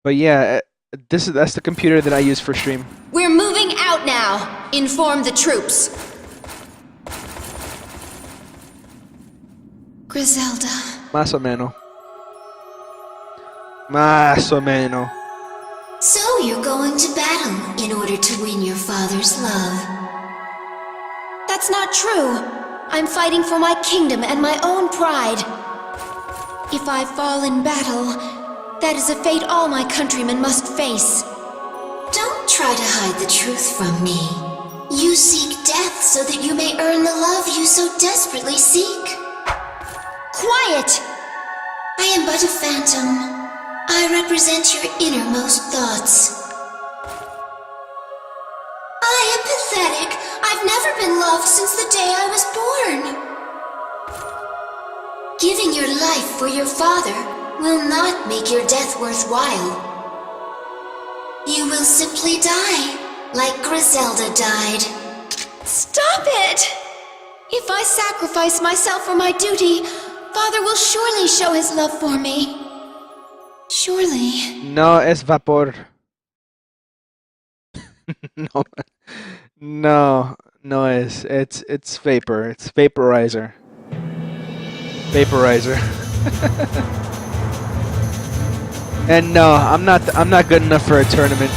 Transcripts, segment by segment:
But yeah, that's the computer that I use for stream. We're moving out now. Inform the troops. Griselda. Más o menos. Más o menos. So you're going to battle in order to win your father's love. That's not true. I'm fighting for my kingdom and my own pride. If I fall in battle, that is a fate all my countrymen must face. Don't try to hide the truth from me. You seek death so that you may earn the love you so desperately seek. Quiet! I am but a phantom. I represent your innermost thoughts. I am pathetic. I've never been loved since the day I was born. Giving your life for your father will not make your death worthwhile. You will simply die, like Griselda died. Stop it! If I sacrifice myself for my duty, Father will surely show his love for me. Surely. No es vapor. No es. It's vapor. It's vaporizer. Vaporizer. And no, I'm not good enough for a tournament.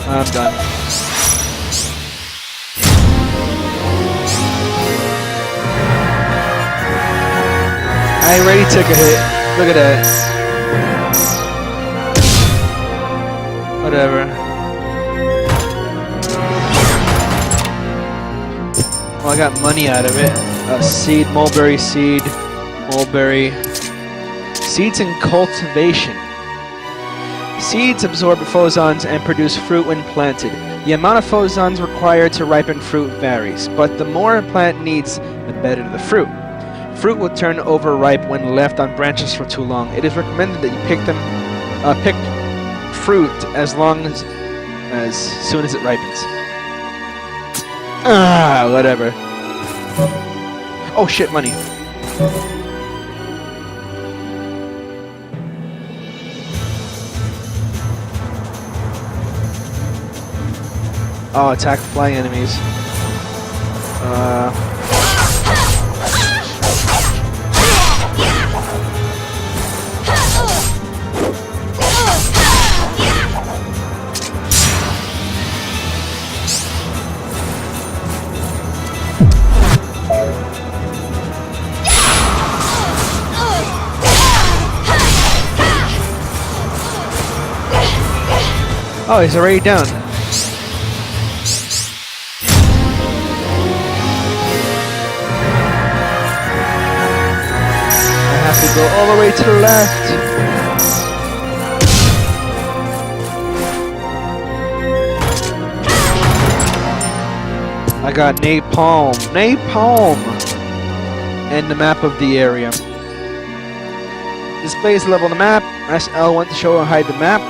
I'm done. I already took a hit. Look at that. Whatever. Well, I got money out of it. Seed, mulberry seed, mulberry. Seeds in cultivation. Seeds absorb phosons and produce fruit when planted. The amount of phosons required to ripen fruit varies, but the more a plant needs, the better the fruit. Fruit will turn overripe when left on branches for too long. It is recommended that you pick fruit as soon as it ripens. Whatever. Oh shit, money. Oh, attack flying enemies. Oh, he's already down. To go all the way to the left. I got napalm. Napalm! And the map of the area. Displays the level on the map. Press L1 to show or hide the map.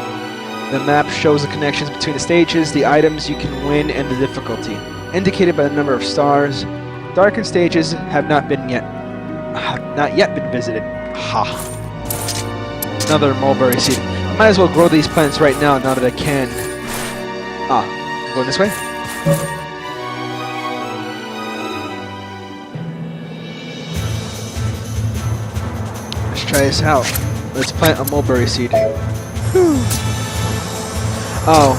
The map shows the connections between the stages, the items you can win, and the difficulty, indicated by the number of stars. Darkened stages have not yet been visited. Ha. Another mulberry seed. I might as well grow these plants right now that I can. Going this way? Let's try this out. Let's plant a mulberry seed. Oh.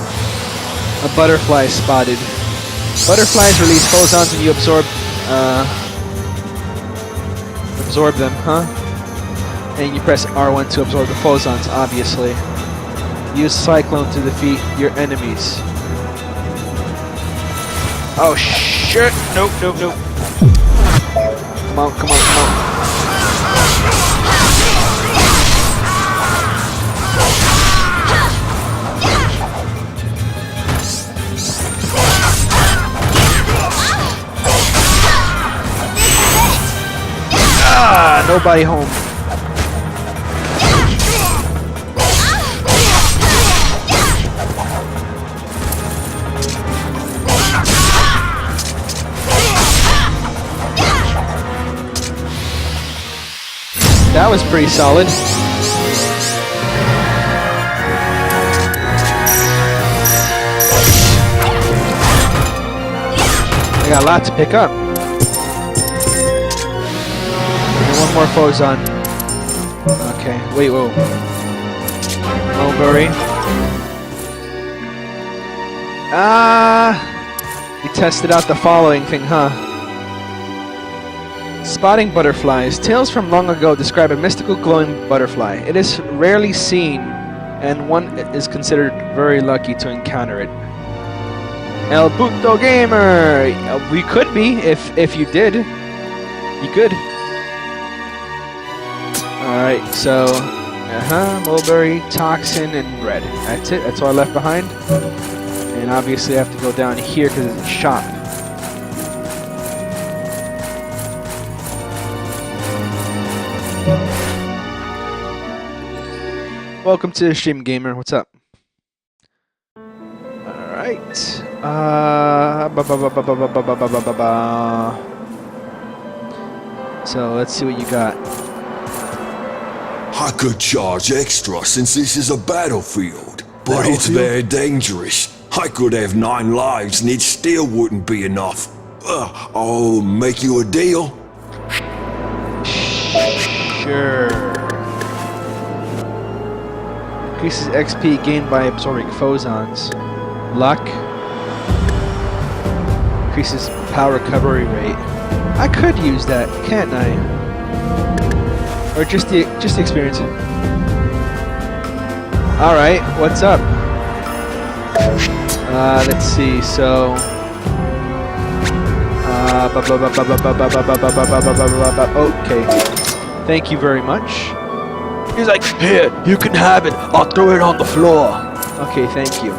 A butterfly spotted. Butterflies release phosons when you absorb them, huh? And you press R1 to absorb the phosons, obviously. Use Cyclone to defeat your enemies. Oh shit! Nope. Come on. Nobody home. was pretty solid. I got a lot to pick up. And one more Fozon. Okay, wait, whoa. Mulberry. We tested out the following thing, huh? Spotting butterflies. Tales from long ago describe a mystical glowing butterfly. It is rarely seen, and one is considered very lucky to encounter it. El Puto Gamer! We could be, if you did. You could. Alright, so... Mulberry, Toxin, and Red. That's it, that's all I left behind. And obviously I have to go down here because it's a shop. Welcome to the stream, gamer. What's up? Alright. So let's see what you got. I could charge extra since this is a battlefield, but it's very dangerous. I could have 9 lives and it still wouldn't be enough. I'll make you a deal. Sure. Increases XP gained by absorbing Fozons. Luck. Increases power recovery rate. I could use that, can't I? Or just the experience it. Alright, what's up? Let's see, so... Okay. Thank you very much. He's like, here, you can have it. I'll throw it on the floor. Okay, thank you.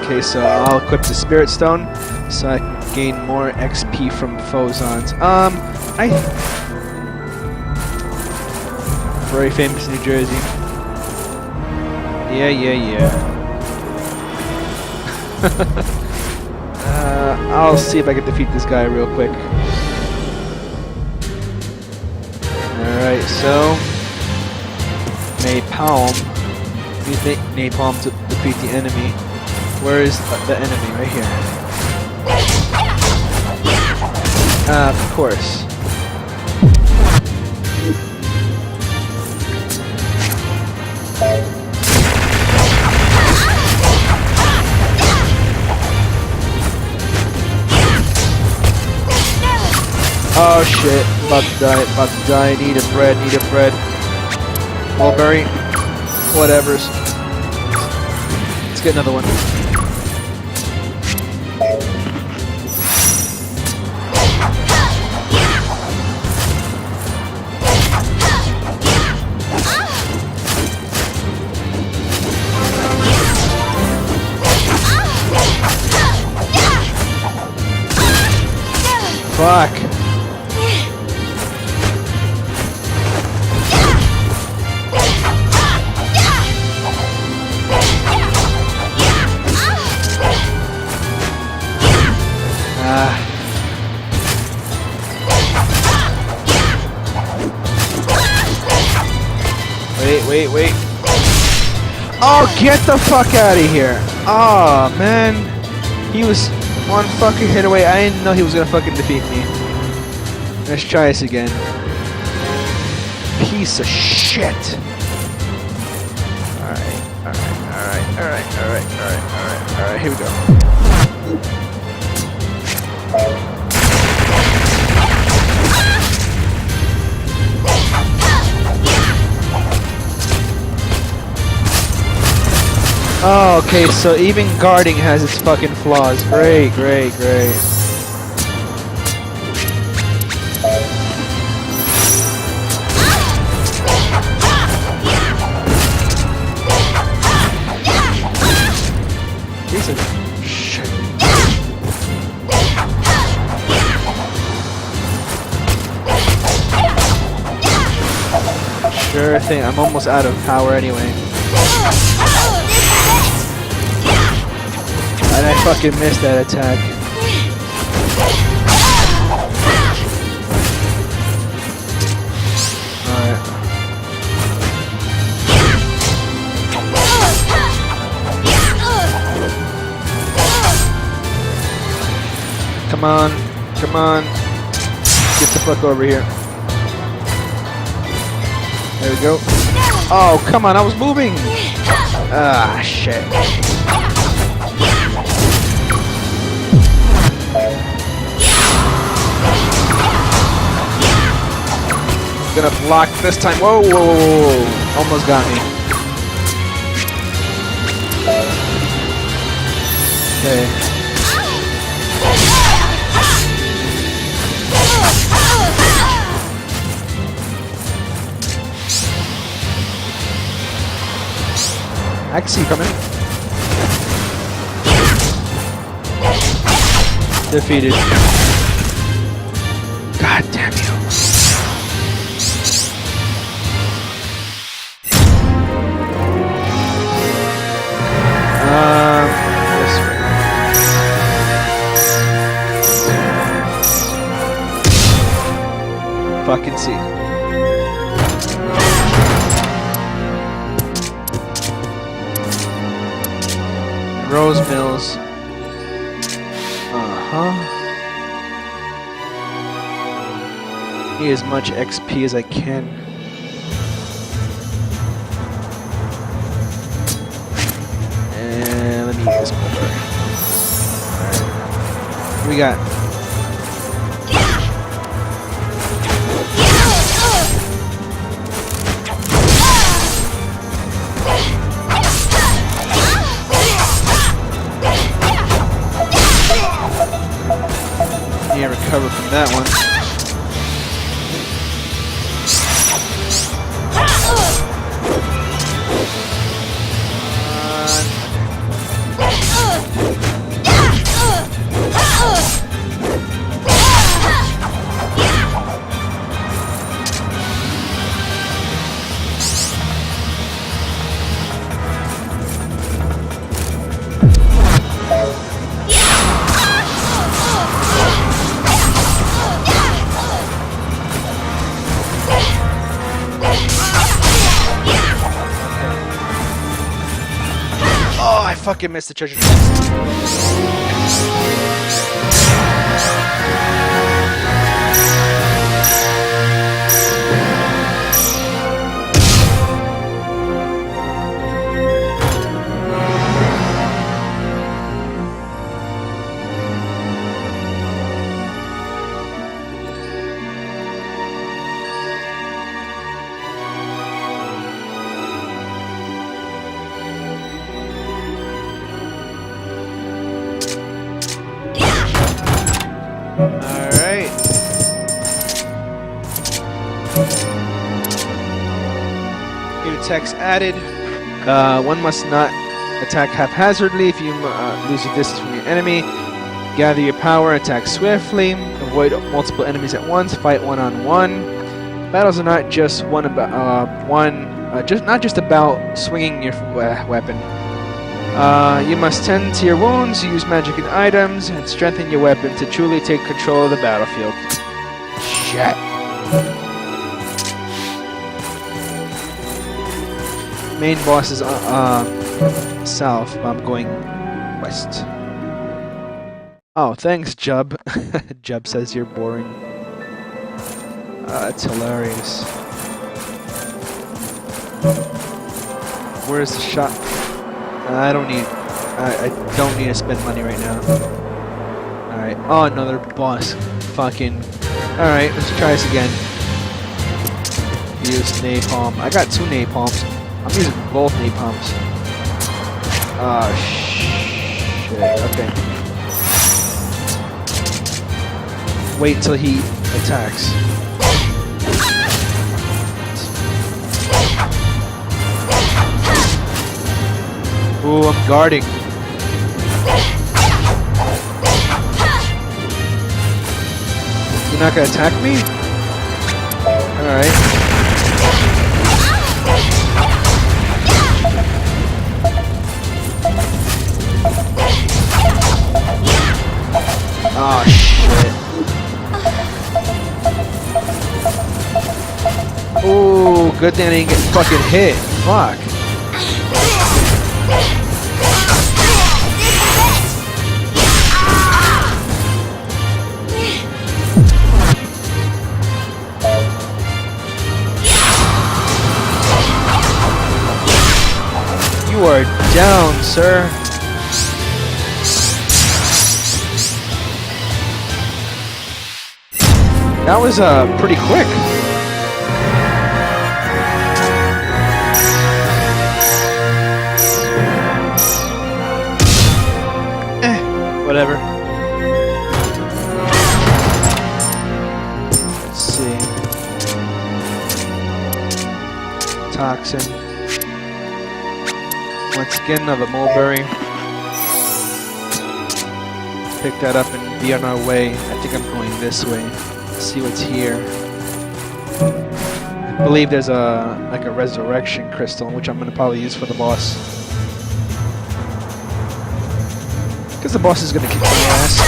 Okay, so I'll equip the Spirit Stone so I can gain more XP from Fozons. Very famous New Jersey. Yeah. I'll see if I can defeat this guy real quick. Alright, so Napalm. We think Napalm to defeat the enemy. Where is the enemy? Right here. Of course. Oh shit, about to die, need a bread. Mulberry, whatevers. Let's get another one. Fuck. Wait. Oh, get the fuck out of here. Oh, man. He was one fucking hit away. I didn't know he was gonna fucking defeat me. Let's try this again. Piece of shit. Alright, here we go. Oh, okay, so even guarding has its fucking flaws. Great. Piece of shit. Sure thing, I'm almost out of power anyway. And I fucking missed that attack. Come on. Come on. Get the fuck over here. There we go. Oh, come on. I was moving. Ah, shit. Gonna block this time. Whoa, whoa, whoa, whoa. Almost got me. Okay. I can see you coming. Defeated. God damn you. This way. Fucking see. Rose Mills. Need as much XP as I can. And let me use this motor. Alright. What we got? Need to recover from that one. I fucking missed the treasure chest. Alright. New text added. One must not attack haphazardly if you lose your distance from your enemy. Gather your power, attack swiftly. Avoid multiple enemies at once. Fight one-on-one. Battles are not just not just about swinging your weapon. You must tend to your wounds, use magic and items, and strengthen your weapon to truly take control of the battlefield. Shit. Main boss is south, but I'm going west. Oh, thanks, Jub. Jub says you're boring. It's hilarious. Where's the shop? I don't need to spend money right now. Alright. Oh, another boss. Fucking. Alright, let's try this again. Use napalm. I got 2 napalms. I'm using both napalms. Oh, shit. Okay. Wait until he attacks. Ooh, I'm guarding. You're not gonna attack me? Alright. Oh shit. Ooh, good thing I didn't get fucking hit. Fuck. are down, sir. That was pretty quick. Whatever. Let's see. Toxin. Once again, another mulberry. Pick that up and be on our way. I think I'm going this way. Let's see what's here. I believe there's like a resurrection crystal, which I'm gonna probably use for the boss. Because the boss is gonna kick my ass.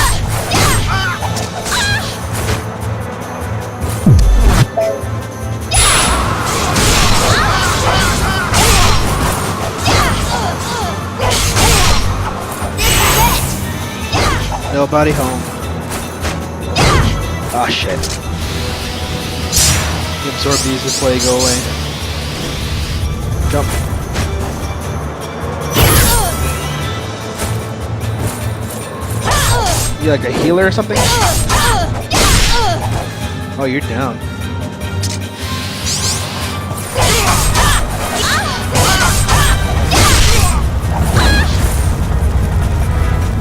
Nobody home. Ah, shit. You absorb these before they go away. Jump. You like a healer or something? Oh, you're down.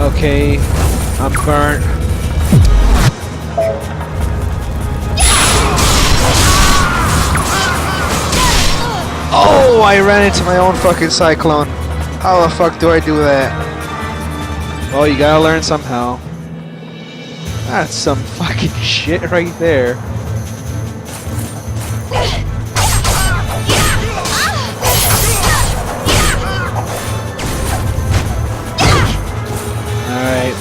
Okay, I'm burnt. Oh, I ran into my own fucking cyclone. How the fuck do I do that? Well, you gotta learn somehow. That's some fucking shit right there. Alright.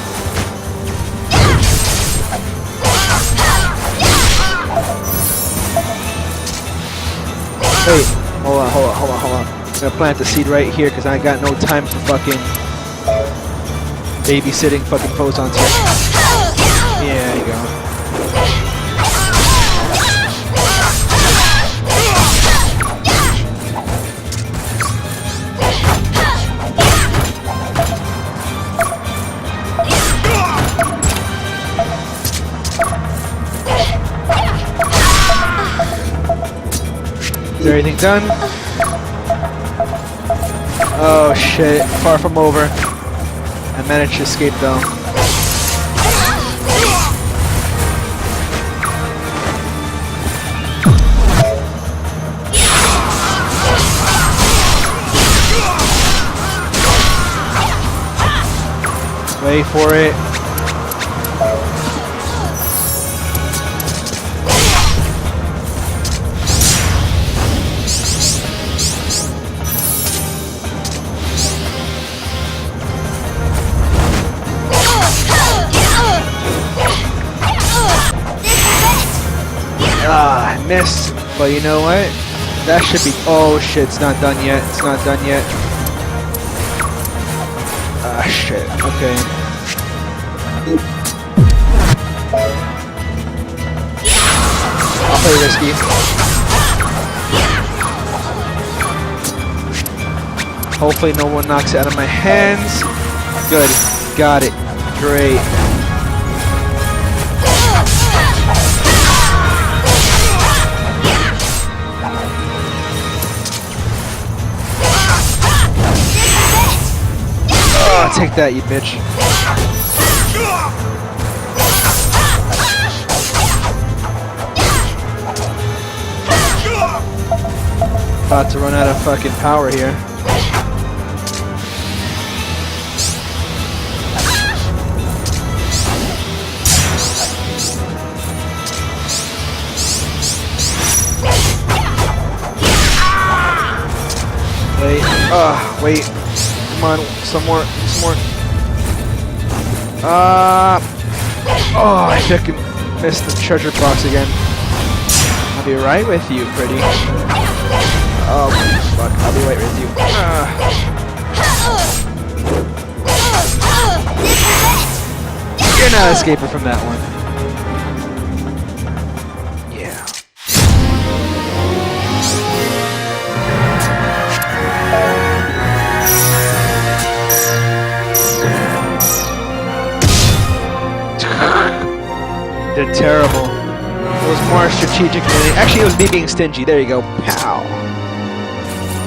Wait, hold on. I'm gonna plant the seed right here because I got no time for fucking babysitting fucking photons here. Yeah, there you go. Is everything done? Oh shit, far from over. I managed to escape though. Wait for it. Ah, I missed. But you know what? That should be... Oh shit, it's not done yet. It's not done yet. Ah, shit. Okay. I'll play risky. Hopefully no one knocks it out of my hands. Good. Got it. Great. Oh, take that, you bitch. About to run out of fucking power here. Wait. Wait. Come on, some more. Oh, I fucking missed the treasure box again. I'll be right with you, pretty. Oh, fuck, I'll be right with you. You're not escaping from that one. Yeah. terrible. It was more strategic than actually it was me being stingy. There you go. Pow.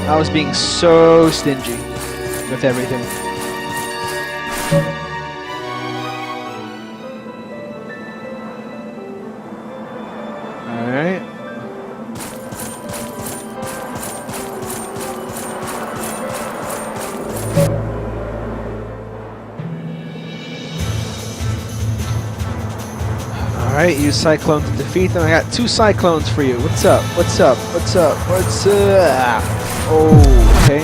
I was being so stingy with everything. Alright. Alright, use Cyclone to defeat them. I got 2 Cyclones for you. What's up? What's up? What's up? What's up? Oh, okay.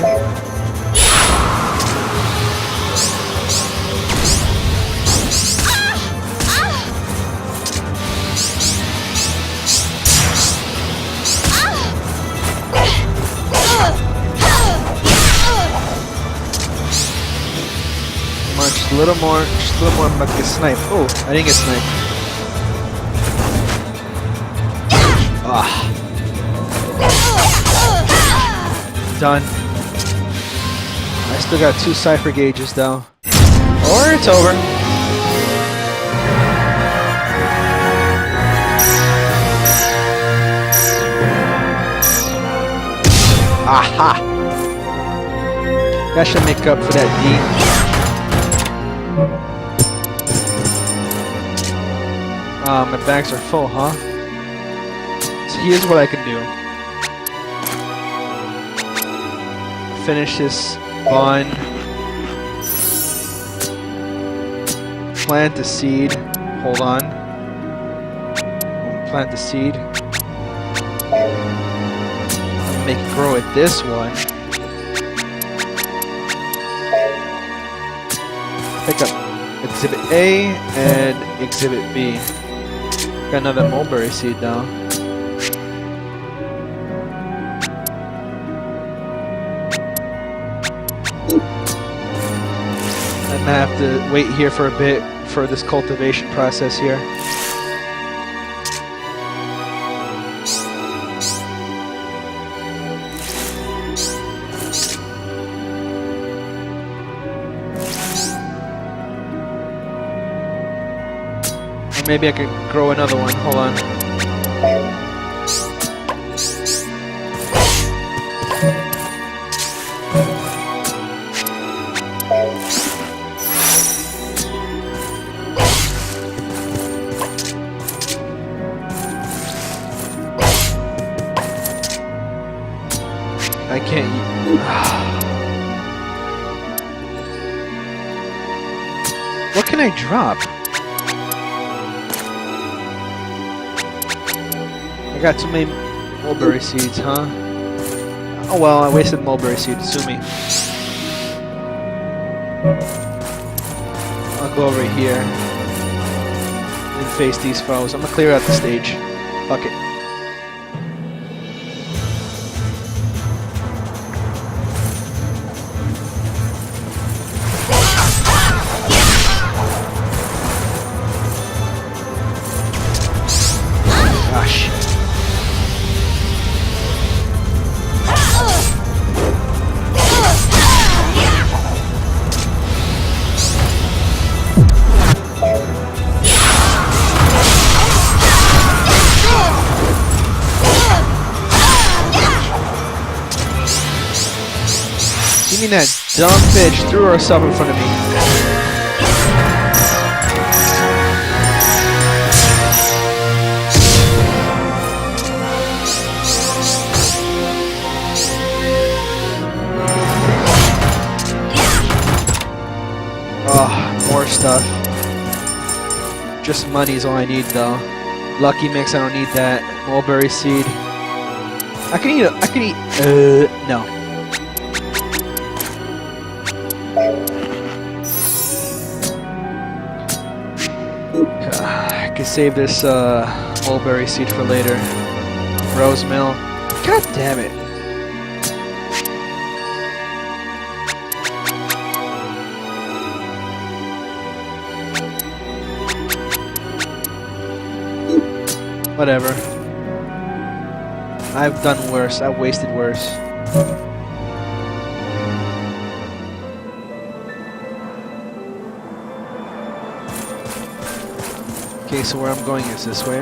Come on, just a little more. Just a little more. I'm about to get sniped. Oh, I didn't get sniped. Ah. Done. I still got 2 Cypher gauges though. Or it's over. Aha! That should make up for that D. My bags are full, huh? Here's what I can do. Finish this bond. Plant the seed. Hold on. Plant the seed. Make it grow with this one. Pick up Exhibit A and Exhibit B. Got another mulberry seed now. I have to wait here for a bit for this cultivation process here. Or maybe I could grow another one. Hold on. I can't eat. What can I drop? I got too many mulberry seeds, huh? Oh well, I wasted mulberry seeds. Sue me. I'll go over here and face these foes. I'm gonna clear out the stage. Fuck it. You mean that dumb bitch threw herself in front of me? Oh, more stuff. Just money's all I need though. Lucky mix, I don't need that. Mulberry seed. I can eat no. I can save this mulberry seed for later. Rose mill. God damn it. Whatever. I've done worse. I've wasted worse. Okay, so where I'm going is this way.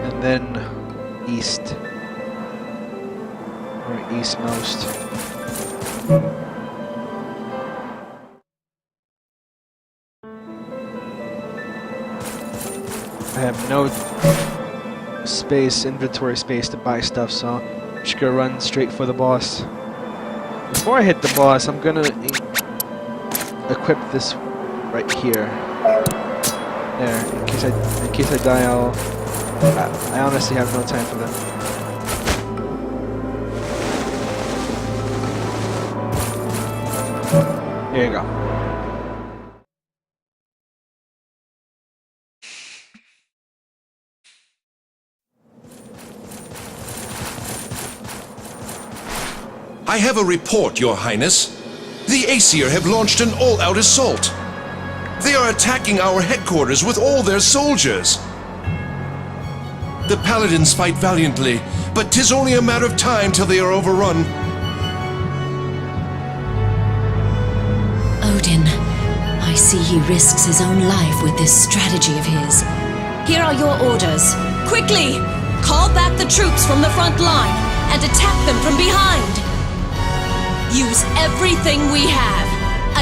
And then east. Or eastmost. I have no space, inventory space to buy stuff, so I'm just gonna run straight for the boss. Before I hit the boss, I'm gonna equip this right here. There, in case I die, I honestly have no time for that. Here you go. I have a report, Your Highness. The Aesir have launched an all-out assault. They are attacking our headquarters with all their soldiers. The paladins fight valiantly, but 'tis only a matter of time till they are overrun. Odin, I see he risks his own life with this strategy of his. Here are your orders. Quickly! Call back the troops from the front line and attack them from behind. Use everything we have.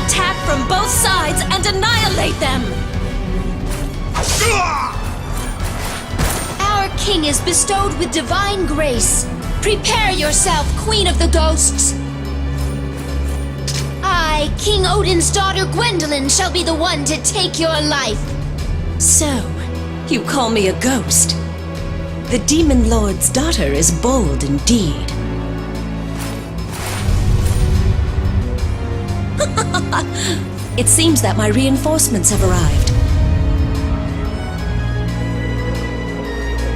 Attack from both sides and annihilate them! Our king is bestowed with divine grace. Prepare yourself, Queen of the Ghosts. I, King Odin's daughter Gwendolyn, shall be the one to take your life. So, you call me a ghost? The Demon Lord's daughter is bold indeed. It seems that my reinforcements have arrived.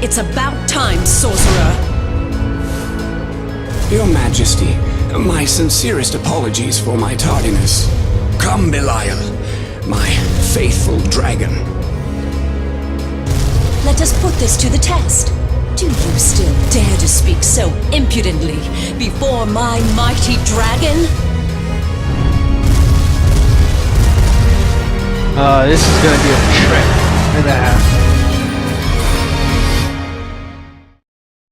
It's about time, sorcerer! Your Majesty, my sincerest apologies for my tardiness. Come, Belial, my faithful dragon. Let us put this to the test. Do you still dare to speak so impudently before my mighty dragon? This is gonna be a trip and a half.